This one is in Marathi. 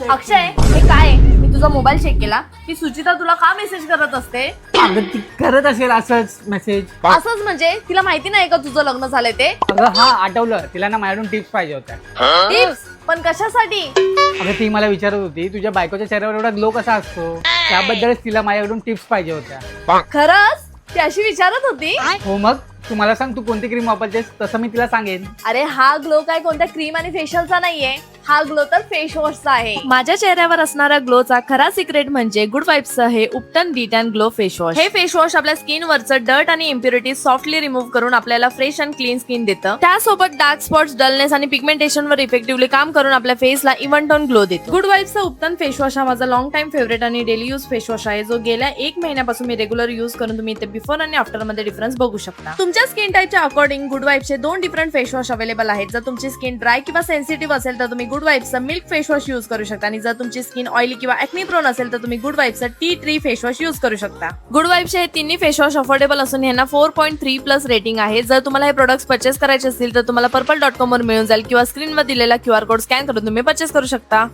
अक्षय, हे काय? मी तुझा मोबाईल चेक केला की सुचिता तुला का मेसेज करत असते? अगं ती करत असेल असंच मेसेज. असंच म्हणजे तिला माहिती नाही का तुझं लग्न झालंय ते? अगं हा आठवलं, तिला ना माझ्याकडून टिप्स पाहिजे होत्या. टिप्स? पण कशासाठी? अगं ती मला विचारत होती तुझ्या बायकोच्या चेहऱ्यावर एवढा ग्लो कसा असतो, त्याबद्दलच तिला माझ्याकडून टिप्स पाहिजे होत्या. खरंच? ती अशी विचारत होती? हो मग तू मला सांग, तू कोणती क्रीम वापरतेस, तसं मी तिला सांगेन. अरे हा ग्लो काय कोणत्या क्रीम आणि फेशियलचा नाहीये, हा ग्लो तर फेस वॉशचा आहे. माझ्या चेहऱ्यावर असणारा ग्लोचा खरा सिक्रेट म्हणजे गुड वाइब्सचं हे उपटन डिटॅन ग्लो फेस वॉश. हे फेस वॉश आपल्या स्किन वरचं डर्ट आणि इम्प्युरिटी सॉफ्टली रिमूव्ह करून आपल्याला फ्रेश अँड क्लीन स्किन देतं. त्यासोबत डार्क स्पॉट्स, डलनेस आणि पिगमेंटेशन वर इफेक्टिव्हली काम करून आपल्या फेसला इव्हन टोन ग्लो देतो. गुड वाइब्सचा उपटन फेस वॉश हा माझा लॉंग टाइम फेवरेट आणि डेली यूज फेस वॉश आहे, जो गेल्या 1 महिन्यापासून मी रेग्युलर यूज करून तुम्ही इथे बिफोर आणि आफ्टर मध्ये डिफरन्स बघू शकता. तुमच्या स्किन टाईपच्या अकॉर्डिंग गुड वाइब्सचे 2 डिफरंट फेस वॉश अवेलेबल आहेत. जर तुमची स्किन ड्राय किंवा सेन्सिटिव्ह असेल तर तुम्ही गुड वाइब्सचा मिल्क फेस वॉश यूज करू शकता, आणि जर तुमची स्किन ऑइली किंवा ऍक्नी प्रोन असेल तर तुम्ही गुड वाइब्सचा tea tree face wash use करू शकता. गुड वाइब्सचे हे तिन्ही फेस वॉश अफोर्डेबल असून यांना 4.3+ रेटिंग आहे. जर तुम्हाला हे प्रोडक्ट्स परचेस करायचे असतील तर तुम्हाला purple.com वर मिळून जाईल किंवा स्क्रीनवर दिलेला QR कोड स्कॅन करून तुम्ही परचेस करू शकता.